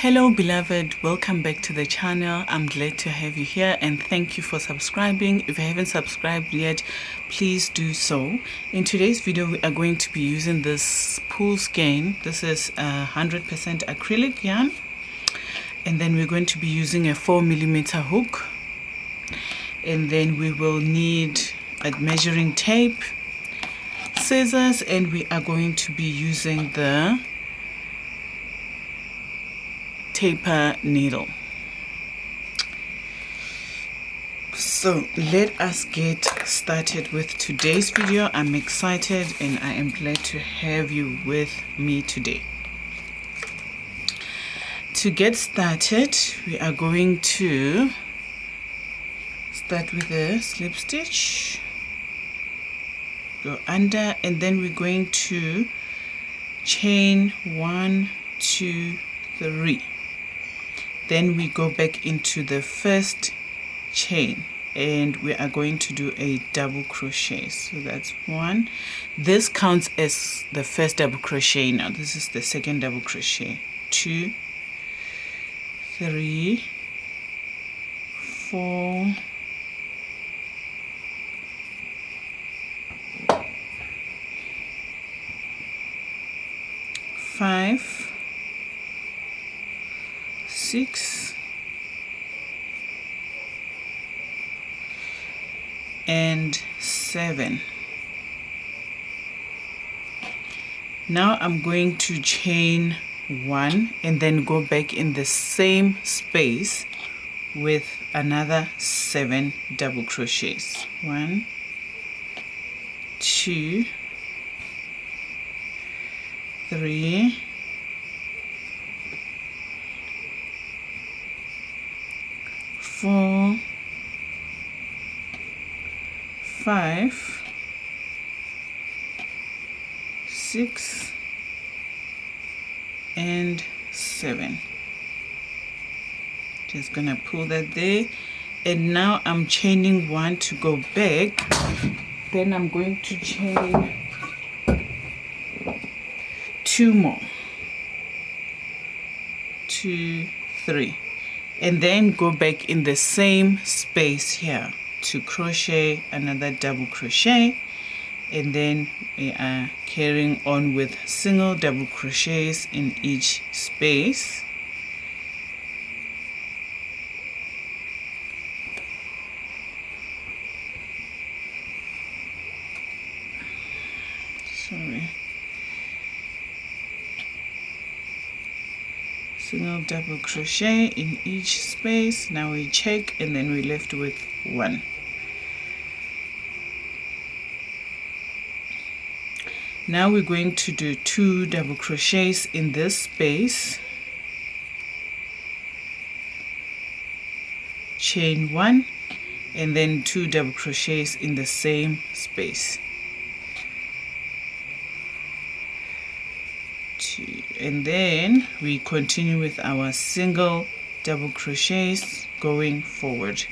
Hello beloved, welcome back to the channel. I'm glad to have you here and thank you for subscribing. If you haven't subscribed yet, please do so. In today's video we are going to be using this pool skein. This is 100% acrylic yarn, and then we're going to be using a 4mm hook, and then we will need a measuring tape, scissors, and we are going to be using the taper needle. So let us get started with today's video. I'm excited and I am glad to have you with me today. To get started, we are going to start with a slip stitch, go under, and then we're going to chain 1, 2, 3. Then we go back into the first chain and we are going to do a double crochet. So that's 1. This counts as the first double crochet. Now this is the second double crochet. 2, 3, 4, 5, 6, and 7. Now I'm going to chain 1 and then go back in the same space with another 7 double crochets. 1, 2, 3, 4, 5, 6, and 7. Just gonna pull that there, and now I'm chaining 1 to go back. Then I'm going to chain 2 more, 2, 3. And then go back in the same space here to crochet another double crochet, and then we are carrying on with single double crochets in each space. Single double crochet in each space. Now we check and then we're left with 1. Now we're going to do 2 double crochets in this space, chain 1, and then 2 double crochets in the same space. 2, and then we continue with our single double crochets going forward.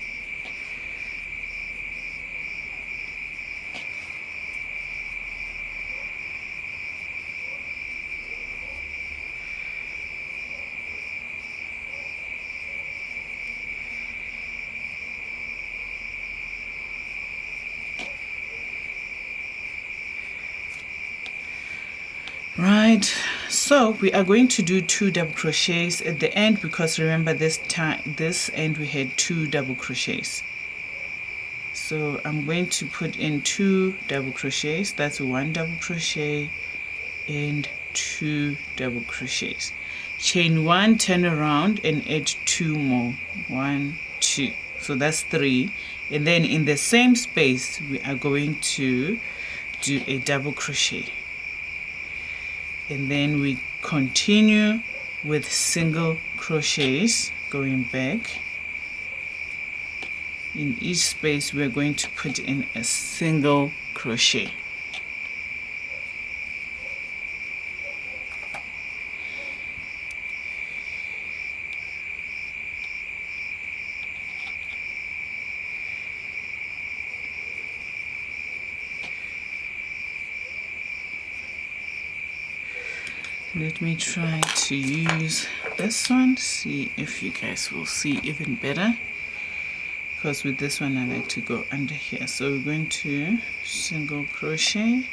Right, so we are going to do 2 double crochets at the end, because remember this end we had 2 double crochets. So I'm going to put in 2 double crochets. That's 1 double crochet and 2 double crochets. Chain 1, turn around and add 2 more. 1, 2. So that's 3. And then in the same space we are going to do a double crochet. And then we continue with single crochets going back. In each space we're going to put in a single crochet. Let me try to use this one, see if you guys will see even better, because with this one I like to go under here. So we're going to single crochet,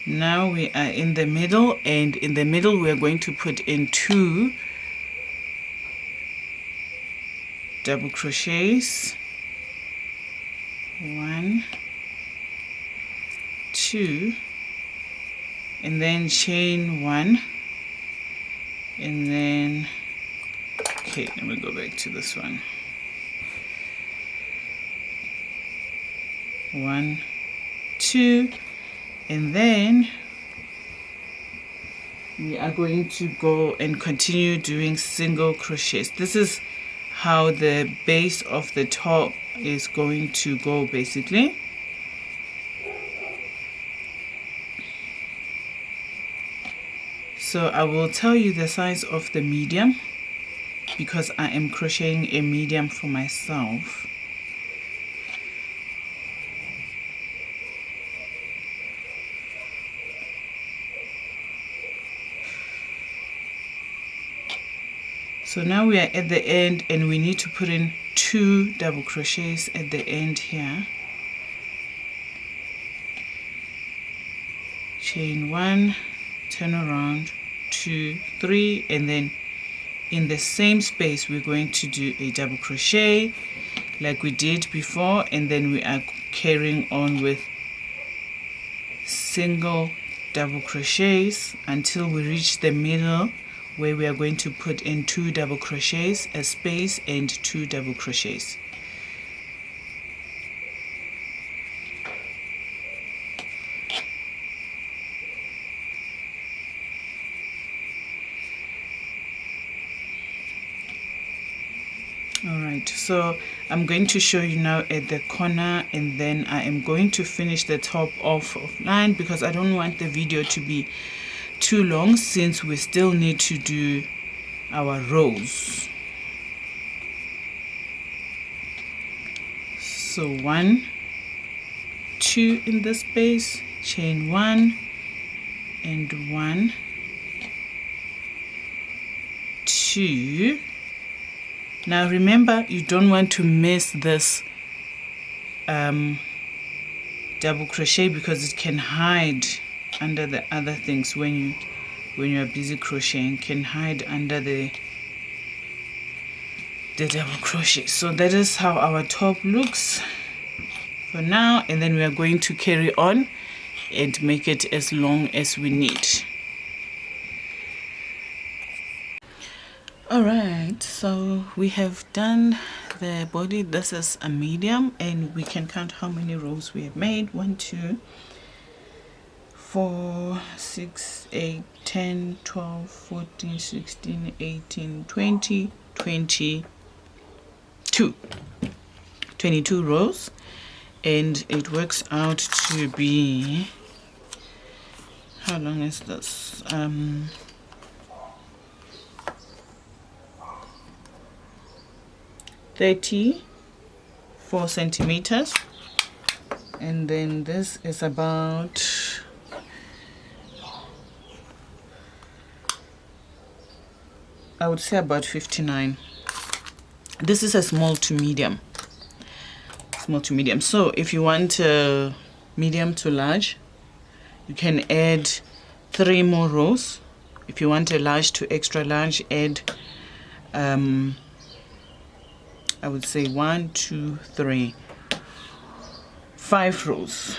now we are in the middle, and in the middle we are going to put in 2 double crochets, 1, 2, and then chain 1, and then, okay, let me go back to this one, 1, 2, and then we are going to go and continue doing single crochets. This is how the base of the top is going to go basically. So I will tell you the size of the medium because I am crocheting a medium for myself. So now we are at the end, and we need to put in 2 double crochets at the end here. Chain 1, turn around, 2, 3, and then in the same space we're going to do a double crochet like we did before, and then we are carrying on with single double crochets until we reach the middle, where we are going to put in 2 double crochets, a space, and 2 double crochets. Alright, so I'm going to show you now at the corner, and then I am going to finish the top off of line because I don't want the video to be too long, since we still need to do our rose. So 1, 2 in the space, chain 1 and 1, 2. Now remember, you don't want to miss this double crochet because it can hide under the other things when you are busy crocheting, can hide under the double crochet. So that is how our top looks for now, and then we are going to carry on and make it as long as we need. Alright, so we have done the body. This is a medium, and we can count how many rows we have made. 1, 2, 4, 6, 8, 10, 12, 14, 16, 18, 20, 22. 22 rows, and it works out to be, how long is this? 34 centimeters, and then this is about I would say about 59. This is a small to medium. Small to medium. So if you want a medium to large, you can add 3 more rows. If you want a large to extra large, add I would say 1, 2, 3, 5 rows.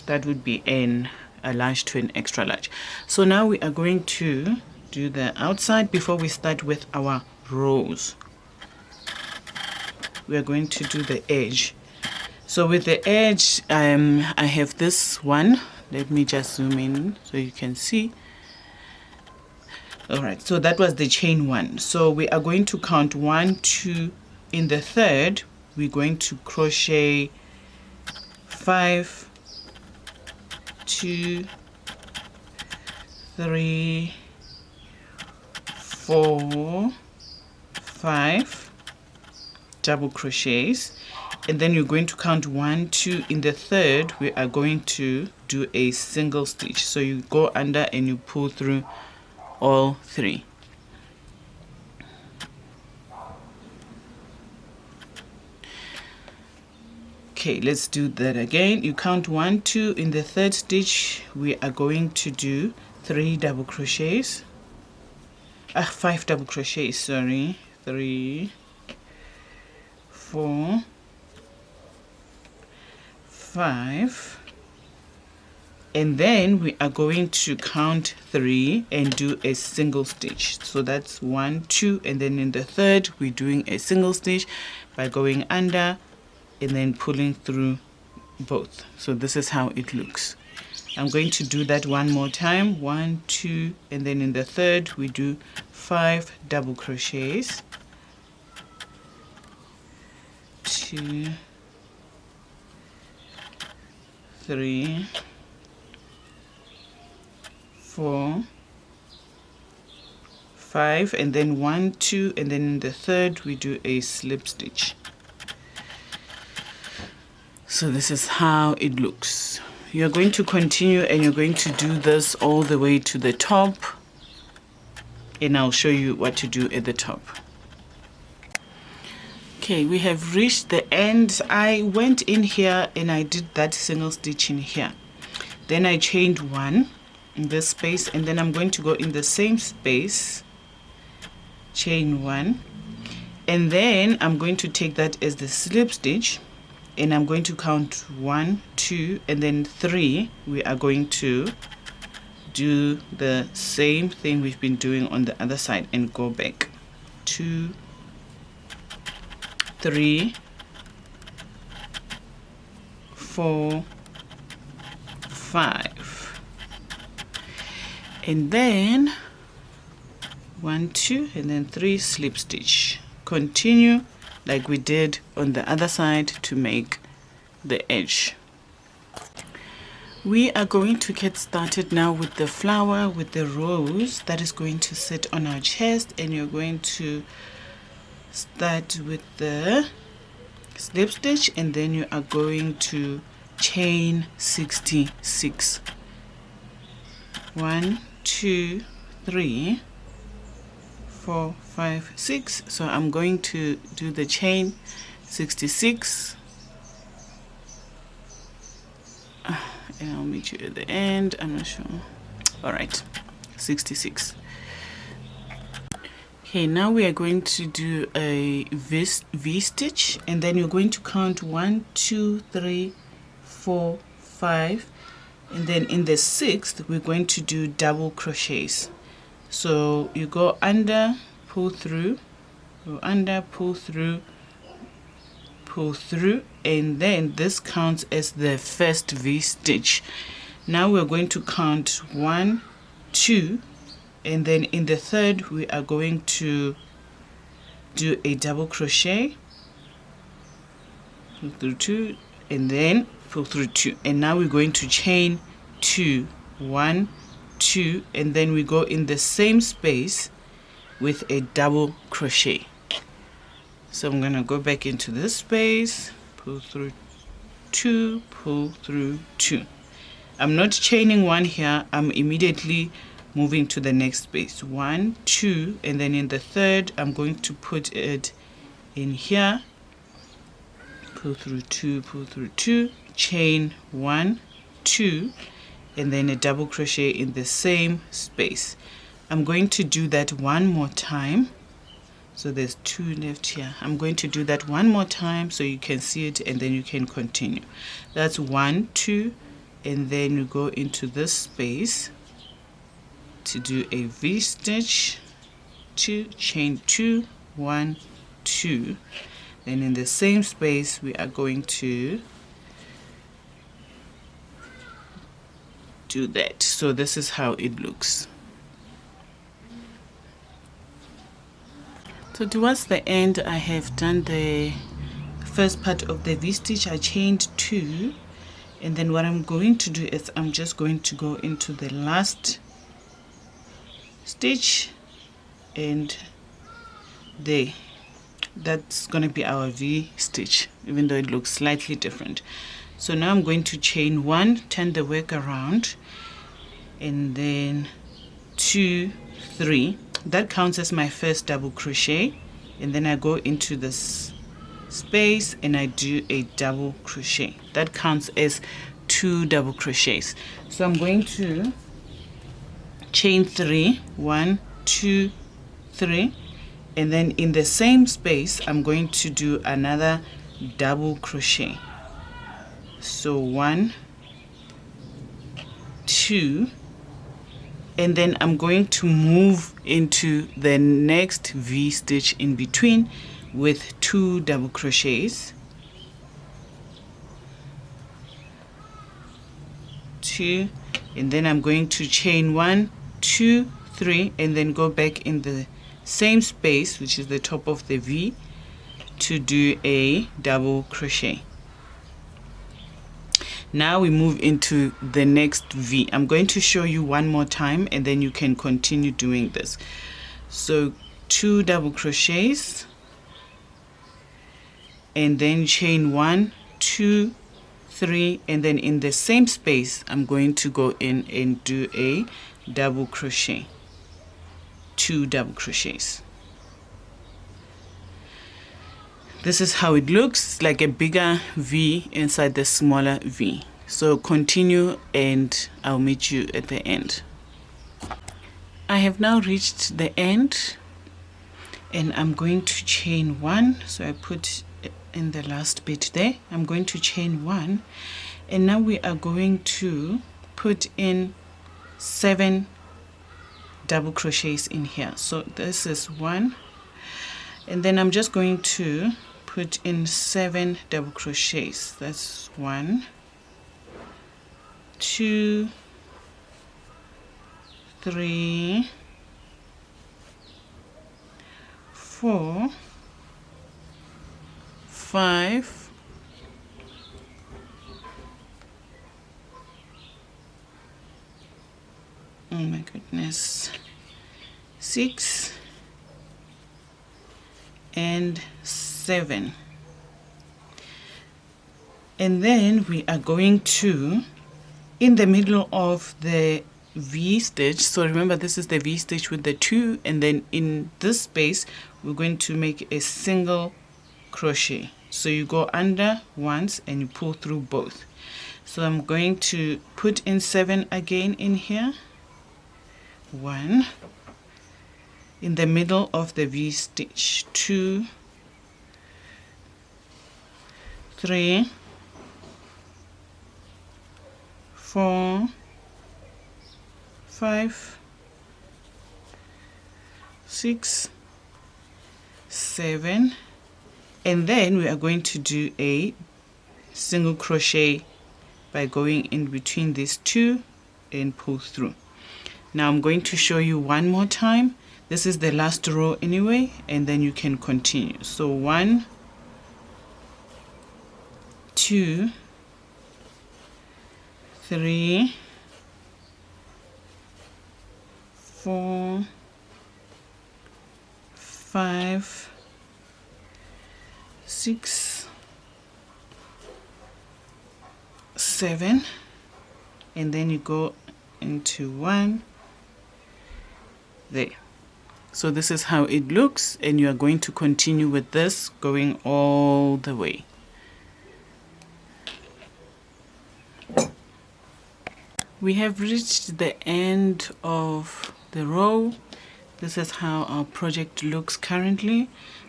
That would be a large to an extra large. So now we are going to do the outside before we start with our rows. We are going to do the edge. So with the edge, I have this one. Let me just zoom in so you can see. All right, so that was the chain 1. So we are going to count 1, 2. In the third, we're going to crochet 5, 2, 3, 4, 5 double crochets, and then you're going to count 1, 2. In the third, we are going to do a single stitch. So you go under and you pull through all 3. Okay, let's do that again. You count 1, 2. In the third stitch, we are going to do 3 double crochets. 5 double crochets, sorry. 3, 4, 5. And then we are going to count 3 and do a single stitch. So that's 1, 2, and then in the third, we're doing a single stitch by going under and then pulling through both. So this is how it looks. I'm going to do that one more time. 1, 2, and then in the third we do 5 double crochets. 2, 3, 4, 5, and then 1, 2, and then in the third we do a slip stitch. So this is how it looks. You're going to continue and you're going to do this all the way to the top, and I'll show you what to do at the top. Okay, we have reached the end. I went in here and I did that single stitch in here. Then I chained 1 in this space, and then I'm going to go in the same space, chain 1, and then I'm going to take that as the slip stitch, and I'm going to count 1, 2, and then 3. We are going to do the same thing we've been doing on the other side and go back. 2, 3, 4, 5, and then 1, 2, and then 3 slip stitch. Continue like we did on the other side to make the edge. We are going to get started now with the flower, with the rose that is going to sit on our chest, and you're going to start with the slip stitch, and then you are going to chain 66. 1, 2, 3, 4, 5, 6. So I'm going to do the chain 66, and I'll meet you at the end. I'm not sure. All right, 66. Okay, now we are going to do a V stitch, and then you're going to count 1, 2, 3, 4, 5, and then in the 6th we're going to do double crochets. So you go under, pull through, go under, pull through, and then this counts as the first V stitch. Now we're going to count 1, 2, and then in the third we are going to do a double crochet, pull through 2, and then pull through 2, and now we're going to chain 2, 1, 2, and then we go in the same space with a double crochet. So I'm going to go back into this space, pull through 2, pull through 2. I'm not chaining 1 here, I'm immediately moving to the next space. 1, 2, and then in the third I'm going to put it in here, pull through 2, pull through 2, chain 1, 2, and then a double crochet in the same space. I'm going to do that one more time. So there's 2 left here. I'm going to do that one more time so you can see it, and then you can continue. That's 1, 2, and then you go into this space to do a V stitch, 2, chain 2, 1, 2. Then in the same space we are going to do that. So this is how it looks. So towards the end I have done the first part of the V stitch. I chained 2, and then what I'm going to do is I'm just going to go into the last stitch, and there That's going to be our V stitch, even though it looks slightly different. So now I'm going to chain 1, turn the work around, and then 2, 3. That counts as my first double crochet, and then I go into this space and I do a double crochet. That counts as 2 double crochets. So I'm going to chain 3, 1, 2, 3, and then in the same space I'm going to do another double crochet. So 1, 2, and then I'm going to move into the next V stitch in between with 2 double crochets, 2, and then I'm going to chain 1, 2, 3, and then go back in the same space, which is the top of the V, to do a double crochet. Now we move into the next V. I'm going to show you one more time and then you can continue doing this. So 2 double crochets, and then chain 1, 2, 3, and then in the same space I'm going to go in and do a double crochet, 2 double crochets. This is how it looks, like a bigger V inside the smaller V. So continue and I'll meet you at the end. I have now reached the end and I'm going to chain 1. So I put in the last bit there. I'm going to chain 1, and now we are going to put in 7 double crochets in here. So this is 1, and then I'm just going to put in 7 double crochets. That's 1, 2, 3, 4, 5, 6, and 7. And then we are going to, in the middle of the V stitch, so remember this is the V stitch with the 2, and then in this space we're going to make a single crochet. So you go under once and you pull through both. So I'm going to put in 7 again in here. 1 in the middle of the V stitch, 2, 3, 4, 5, 6, 7, and then we are going to do a single crochet by going in between these 2 and pull through. Now I'm going to show you one more time. This is the last row anyway, and then you can continue. So 1, 2, 3, 4, 5, 6, 7, and then you go into 1 there. So this is how it looks, and you are going to continue with this going all the way. We have reached the end of the row. This is how our project looks currently.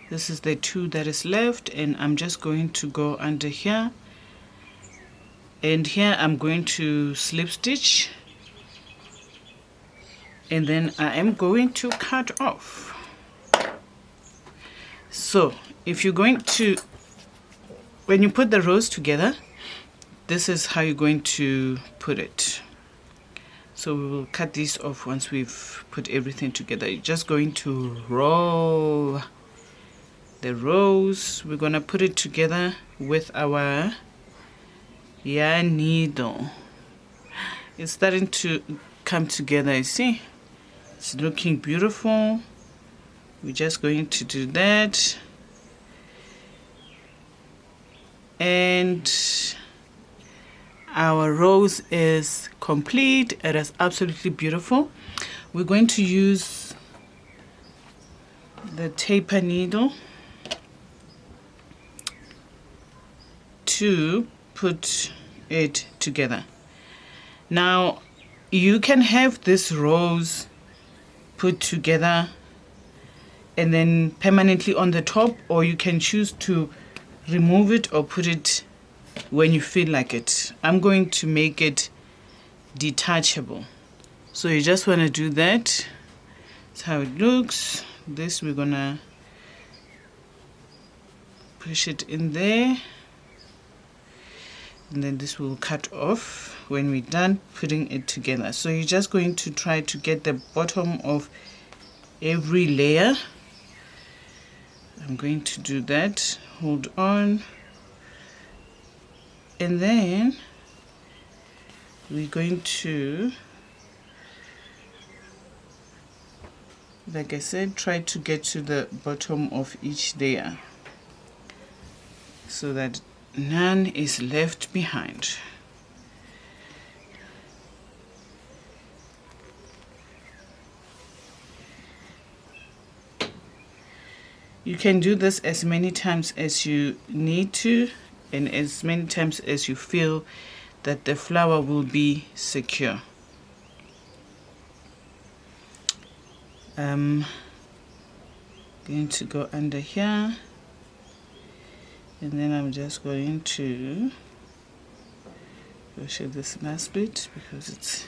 This is the 2 that is left, and I'm just going to go under here, and here I'm going to slip stitch, and then I am going to cut off. So if you're going to, when you put the rows together, this is how you're going to put it. So we will cut these off once we've put everything together. You're just going to roll the rows. We're going to put it together with our yarn needle. It's starting to come together, you see. It's looking beautiful. We're just going to do that. And our rose is complete. It is absolutely beautiful. We're going to use the taper needle to put it together. Now you can have this rose put together and then permanently on the top, or you can choose to remove it or put it when you feel like it. I'm going to make it detachable. So you just want to do that. That's how it looks. This we're gonna push it in there, and then this will cut off when we're done putting it together. So you're just going to try to get the bottom of every layer. I'm going to do that. Hold on. And then we're going to, like I said, try to get to the bottom of each layer so that none is left behind. You can do this as many times as you need to, and as many times as you feel that the flower will be secure. I'm going to go under here, and then I'm just going to crochet this last bit because it's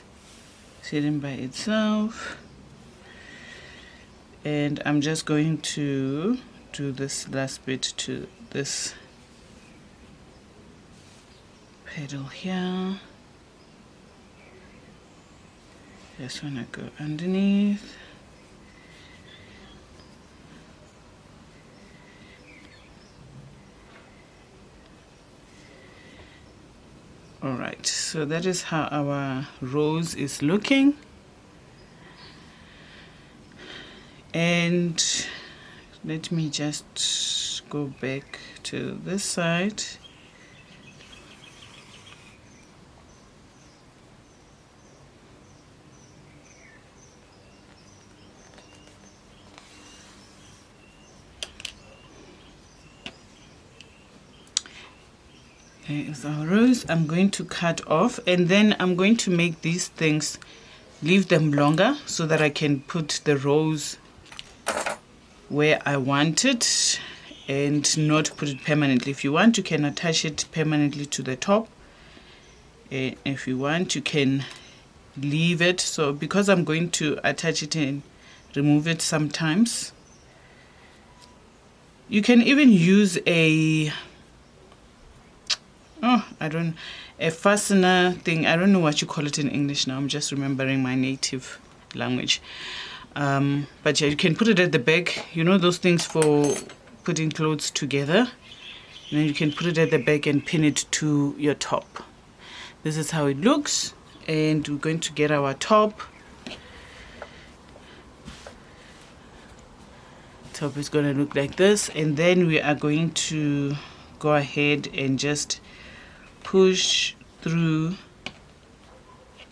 sitting by itself. And I'm just going to do this last bit to this petal here. Just want to go underneath. Alright, so that is how our rose is looking. And let me just go back to this side. There is our rose. I'm going to cut off, and then I'm going to make these things, leave them longer so that I can put the rose where I want it and not put it permanently. If you want, you can attach it permanently to the top. If you want, you can leave it. So because I'm going to attach it and remove it sometimes, you can even use a a fastener thing. I don't know what you call it in English now. I'm just remembering my native language. But yeah, you can put it at the back, you know, those things for putting clothes together, and then you can put it at the back and pin it to your top. This is how it looks, and we're going to get our top. Top is going to look like this, and then we are going to go ahead and just push through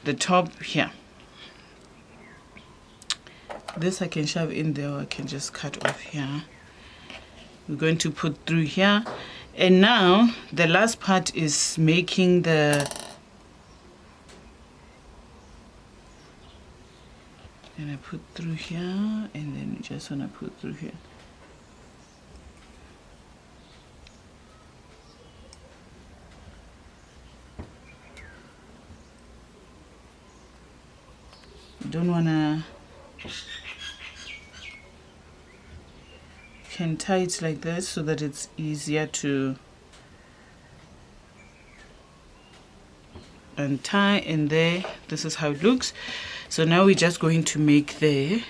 the top here. This I can shove in there, or I can just cut off here. We're going to put through here, and now the last part is making the, and I put through here, and then you just want to put through here. You don't want to, can tie it like this so that it's easier to untie, and there, this is how it looks. So now we're just going to make the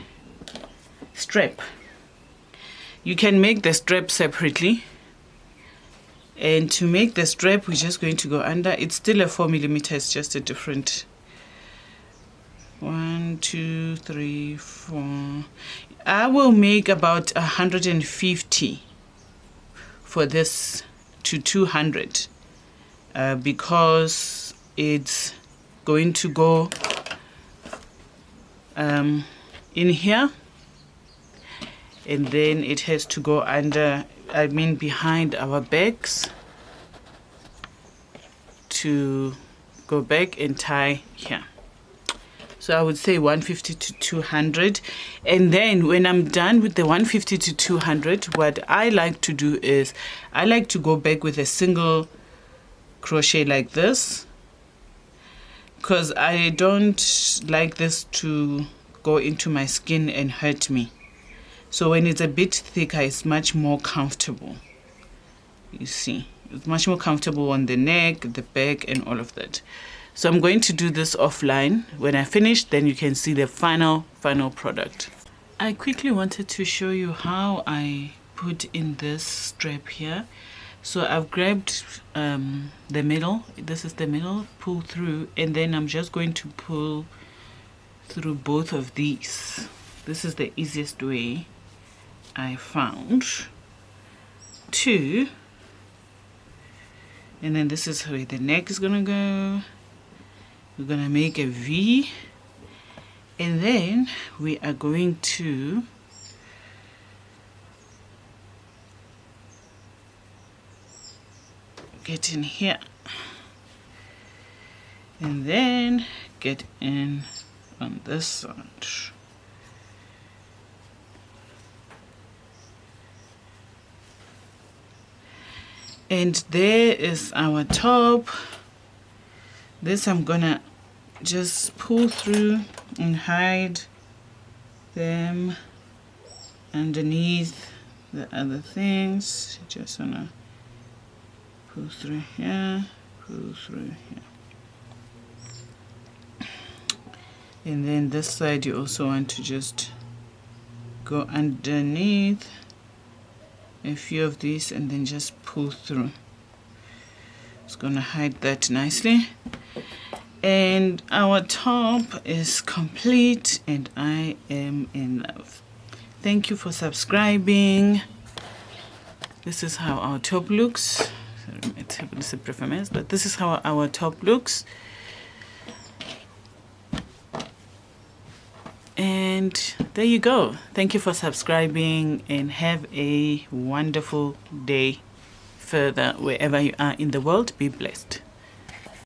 strap. You can make the strap separately, and to make the strap we're just going to go under. It's still a 4mm, it's just a different 1, 2, 3, 4. I will make about 150 for this to 200 because it's going to go in here, and then it has to go under, I mean behind our bags, to go back and tie here. So I would say 150 to 200. And then when I'm done with the 150 to 200, what I like to do is I like to go back with a single crochet like this, because I don't like this to go into my skin and hurt me. So when it's a bit thicker, it's much more comfortable. You see, it's much more comfortable on the neck, the back, and all of that. So I'm going to do this offline. When I finish, then you can see the final product. I quickly wanted to show you how I put in this strap here. So I've grabbed the middle, this is the middle, pull through, and then I'm just going to pull through both of these. This is the easiest way I found to, and then this is where the neck is gonna go. We're gonna make a V, and then we are going to get in here and then get in on this side. And there is our top. This I'm gonna just pull through and hide them underneath the other things. Just wanna pull through here, pull through here. And then this side you also want to just go underneath a few of these and then just pull through. It's gonna hide that nicely. And our top is complete and I am in love. Thank you for subscribing. This is how our top looks. Sorry, my table is a bit of a mess, but this is how our top looks. And there you go. Thank you for subscribing and have a wonderful day further wherever you are in the world. Be blessed.